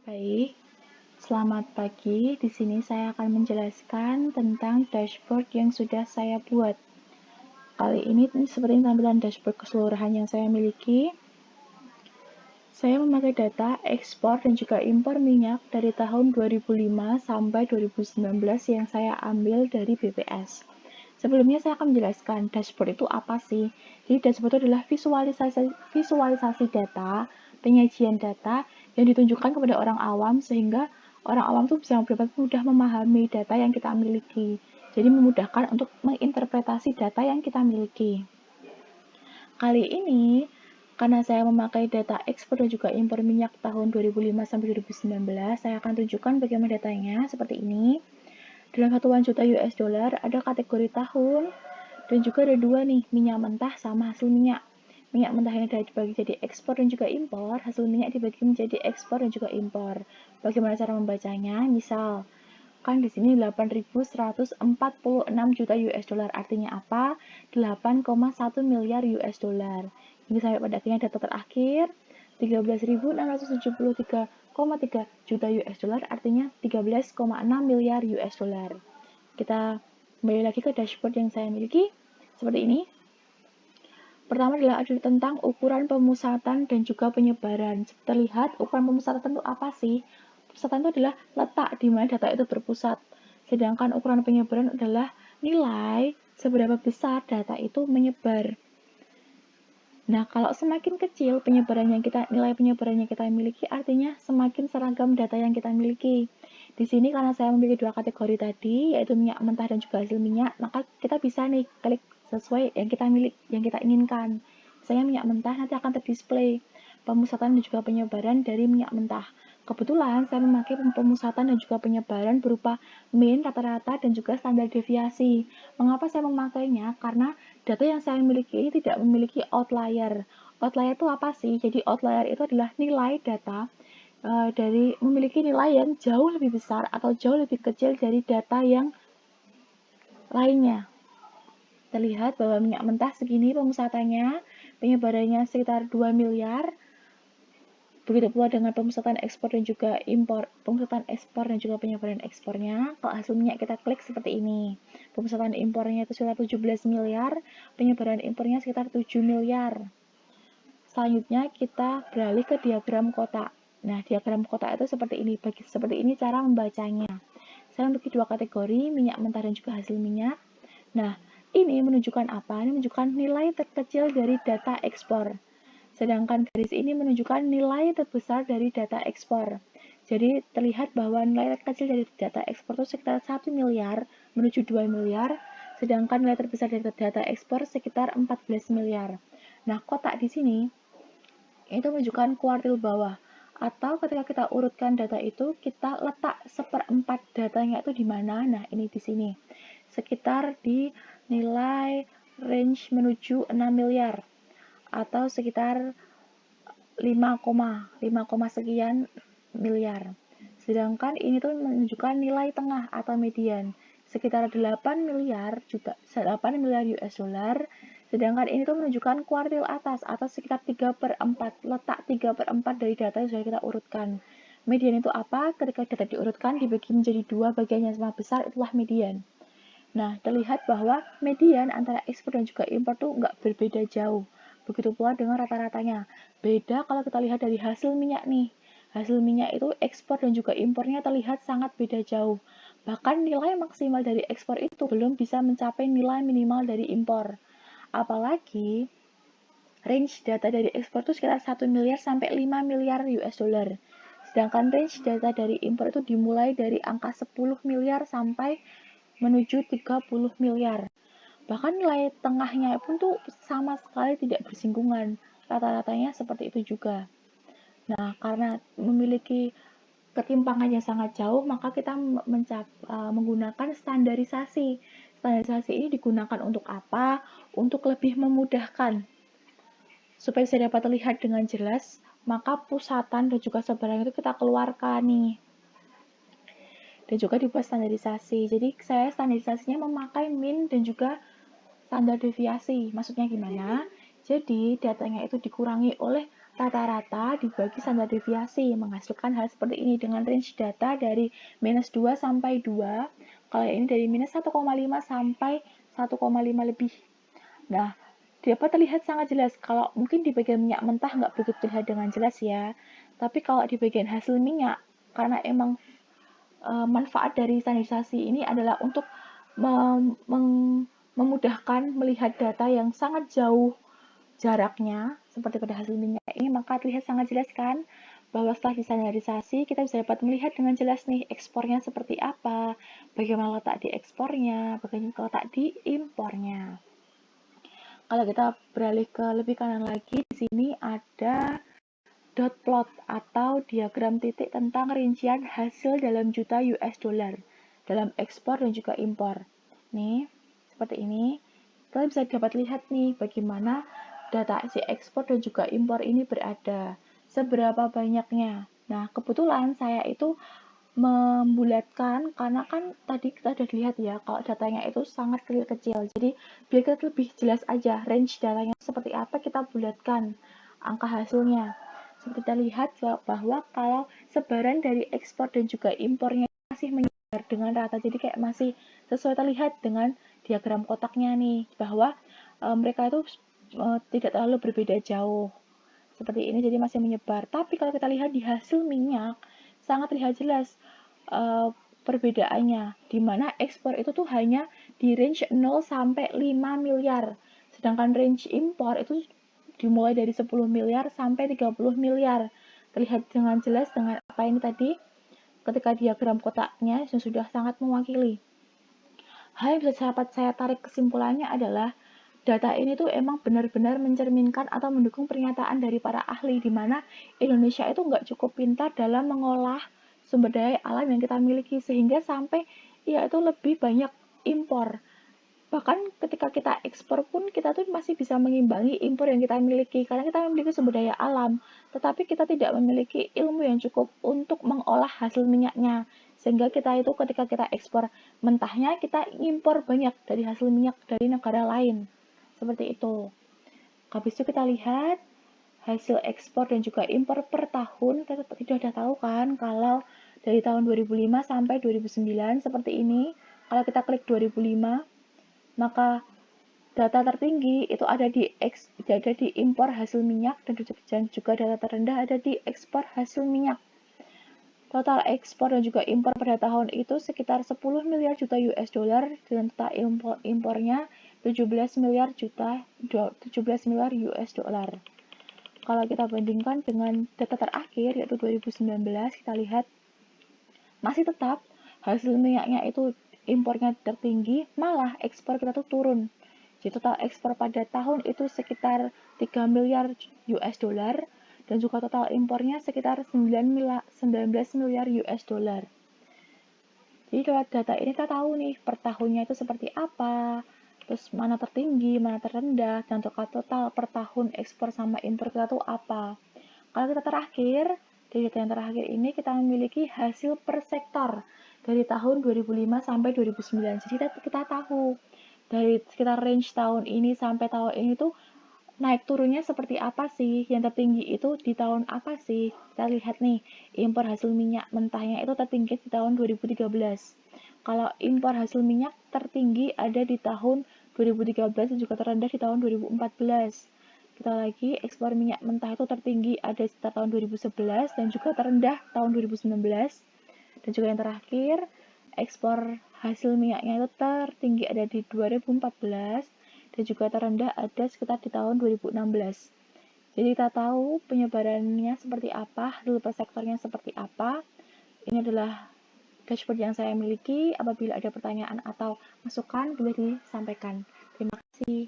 Baik, selamat pagi. Di sini saya akan menjelaskan tentang dashboard yang sudah saya buat. Kali ini seperti tampilan dashboard keseluruhan yang saya miliki. Saya memakai data ekspor dan juga impor minyak dari tahun 2005 sampai 2019 yang saya ambil dari BPS. Sebelumnya saya akan menjelaskan dashboard itu apa sih. Jadi dashboard itu adalah visualisasi data, penyajian data yang ditunjukkan kepada orang awam sehingga orang awam tuh bisa dapat mudah memahami data yang kita miliki. Jadi memudahkan untuk menginterpretasi data yang kita miliki. Kali ini, karena saya memakai data ekspor dan juga impor minyak tahun 2005 sampai 2019, saya akan tunjukkan bagaimana datanya seperti ini. Dalam satuan juta US dollar ada kategori tahun dan juga ada dua nih, minyak mentah sama hasil minyak. Minyak mentah yang dibagi jadi ekspor dan juga impor, hasil minyak dibagi menjadi ekspor dan juga impor. Bagaimana cara membacanya? Misal, kan di sini 8.146 juta US dollar, artinya apa? 8,1 miliar US dollar. Ini sampai pada akhirnya data terakhir 13.673,3 juta US dollar, artinya 13,6 miliar US dollar. Kita kembali lagi ke dashboard yang saya miliki seperti ini. Pertama adalah ada tentang ukuran pemusatan dan juga penyebaran. Terlihat ukuran pemusatan itu apa sih? Pemusatan itu adalah letak di mana data itu berpusat. Sedangkan ukuran penyebaran adalah nilai seberapa besar data itu menyebar. Nah, kalau semakin kecil nilai penyebaran yang kita miliki, artinya semakin seragam data yang kita miliki. Di sini karena saya memiliki dua kategori tadi, yaitu minyak mentah dan juga hasil minyak, maka kita bisa nih klik sesuai yang kita inginkan. Misalnya minyak mentah nanti akan terdisplay pemusatan dan juga penyebaran dari minyak mentah. Kebetulan saya memakai pemusatan dan juga penyebaran berupa mean, rata-rata, dan juga standar deviasi. Mengapa saya memakainya? Karena data yang saya miliki ini tidak memiliki outlier. Outlier itu apa sih? Jadi outlier itu adalah nilai data dari memiliki nilai yang jauh lebih besar atau jauh lebih kecil dari data yang lainnya. Terlihat bahwa minyak mentah segini pemusatannya, penyebarannya sekitar 2 miliar. Begitu pula dengan pemusatan ekspor dan juga impor, pemusatan ekspor dan juga penyebaran ekspornya. Kalau hasil minyak kita klik seperti ini. Pemusatan impornya itu sekitar 17 miliar, penyebaran impornya sekitar 7 miliar. Selanjutnya kita beralih ke diagram kotak. Nah, diagram kotak itu seperti ini. Seperti ini cara membacanya. Saya memiliki dua kategori, minyak mentah dan juga hasil minyak. Nah, ini menunjukkan apa? Ini menunjukkan nilai terkecil dari data ekspor. Sedangkan garis ini menunjukkan nilai terbesar dari data ekspor. Jadi terlihat bahwa nilai terkecil dari data ekspor itu sekitar 1 miliar menuju 2 miliar, sedangkan nilai terbesar dari data ekspor sekitar 14 miliar. Nah, kotak di sini itu menunjukkan kuartil bawah. Atau ketika kita urutkan data itu, kita letak seperempat datanya itu di mana? Nah, ini di sini. Sekitar di nilai range menuju 6 miliar. Atau sekitar 5, sekian miliar. Sedangkan ini tuh menunjukkan nilai tengah atau median sekitar 8 miliar US dollar. Sedangkan ini tuh menunjukkan kuartil atas atau sekitar 3/4, letak 3/4 dari data yang sudah kita urutkan. Median itu apa? Ketika data diurutkan dibagi menjadi dua bagian yang sama besar, itulah median. Nah, terlihat bahwa median antara ekspor dan juga impor tuh nggak berbeda jauh. Begitu pula dengan rata-ratanya. Beda kalau kita lihat dari hasil minyak nih. Hasil minyak itu ekspor dan juga impornya terlihat sangat beda jauh. Bahkan nilai maksimal dari ekspor itu belum bisa mencapai nilai minimal dari impor. Apalagi range data dari ekspor itu sekitar 1 miliar sampai 5 miliar US dollar. Sedangkan range data dari impor itu dimulai dari angka 10 miliar sampai menuju 30 miliar. Bahkan nilai tengahnya pun tuh sama sekali tidak bersinggungan. Rata-ratanya seperti itu juga. Nah, karena memiliki ketimpangan yang sangat jauh, maka kita menggunakan standarisasi. Standarisasi ini digunakan untuk apa? Untuk lebih memudahkan. Supaya bisa dapat terlihat dengan jelas, maka pusatan dan juga sebaran itu kita keluarkan nih. Dan juga dibuat standarisasi. Jadi saya standarisasinya memakai min dan juga standar deviasi. Maksudnya gimana? Jadi datanya itu dikurangi oleh rata-rata dibagi standar deviasi, menghasilkan hal seperti ini dengan range data dari -2 sampai 2, kalau ini dari -1,5 sampai 1,5 lebih. Nah, dapat terlihat sangat jelas. Kalau mungkin di bagian minyak mentah nggak begitu terlihat dengan jelas ya, tapi kalau di bagian hasil minyak, karena emang manfaat dari standarisasi ini adalah untuk memudahkan melihat data yang sangat jauh jaraknya, seperti pada hasil minyak ini, maka terlihat sangat jelas kan bahwa setelah distandarisasi kita bisa dapat melihat dengan jelas nih ekspornya seperti apa, bagaimana letak di ekspornya, bagaimana letak di impornya. Kalau kita beralih ke lebih kanan lagi, di sini ada dot plot atau diagram titik tentang rincian hasil dalam juta US dollar dalam ekspor dan juga impor. Nih, seperti ini. Kalian bisa dapat lihat nih bagaimana data si ekspor dan juga impor ini berada. Seberapa banyaknya. Nah, kebetulan saya itu membulatkan karena kan tadi kita udah lihat ya kalau datanya itu sangat kecil. Jadi biar kita lebih jelas aja range datanya seperti apa, kita bulatkan angka hasilnya. Seperti kita lihat bahwa kalau sebaran dari ekspor dan juga impornya masih menyebar dengan rata, jadi kayak masih sesuai terlihat dengan diagram kotaknya nih, bahwa mereka itu tidak terlalu berbeda jauh seperti ini, jadi masih menyebar. Tapi kalau kita lihat di hasil minyak sangat terlihat jelas perbedaannya, di mana ekspor itu tuh hanya di range 0 sampai 5 miliar, sedangkan range impor itu dimulai dari 10 miliar sampai 30 miliar. Terlihat dengan jelas dengan apa ini tadi, ketika diagram kotaknya sudah sangat mewakili. Hal yang bisa saya tarik kesimpulannya adalah data ini tuh emang benar-benar mencerminkan atau mendukung pernyataan dari para ahli, di mana Indonesia itu nggak cukup pintar dalam mengolah sumber daya alam yang kita miliki, sehingga sampai ya itu lebih banyak impor. Bahkan ketika kita ekspor pun kita tuh masih bisa mengimbangi impor yang kita miliki, karena kita memiliki sumber daya alam, tetapi kita tidak memiliki ilmu yang cukup untuk mengolah hasil minyaknya. Sehingga kita itu ketika kita ekspor mentahnya, kita impor banyak dari hasil minyak dari negara lain. Seperti itu. Habis itu kita lihat hasil ekspor dan juga impor per tahun. Kita sudah tahu kan kalau dari tahun 2005 sampai 2009 seperti ini. Kalau kita klik 2005, maka data tertinggi itu ada di impor hasil minyak dan juga data terendah ada di ekspor hasil minyak. Total ekspor dan juga impor pada tahun itu sekitar 10 miliar juta US dollar dengan total impornya 17 miliar US dollar. Kalau kita bandingkan dengan data terakhir yaitu 2019, kita lihat masih tetap hasil minyaknya itu impornya tertinggi, malah ekspor kita tuh turun. Jadi total ekspor pada tahun itu sekitar 3 miliar US dollar dan juga total impornya sekitar 19 miliar US dollar. Jadi lewat data ini kita tahu nih per tahunnya itu seperti apa, terus mana tertinggi, mana terendah, dan total per tahun ekspor sama impor kita tuh apa. Kalau kita terakhir, dari data yang terakhir ini kita memiliki hasil per sektor dari tahun 2005 sampai 2009. Jadi kita tahu dari sekitar range tahun ini sampai tahun ini tuh naik turunnya seperti apa sih, yang tertinggi itu di tahun apa sih. Kita lihat nih, impor hasil minyak mentahnya itu tertinggi di tahun 2013. Kalau impor hasil minyak tertinggi ada di tahun 2013 dan juga terendah di tahun 2014. Kita lagi, ekspor minyak mentah itu tertinggi ada di tahun 2011 dan juga terendah tahun 2019. Dan juga yang terakhir, ekspor hasil minyaknya itu tertinggi ada di 2014 dan juga terendah ada sekitar di tahun 2016. Jadi kita tahu penyebarannya seperti apa, hasil per sektornya seperti apa. Ini adalah dashboard yang saya miliki. Apabila ada pertanyaan atau masukan, boleh disampaikan. Terima kasih.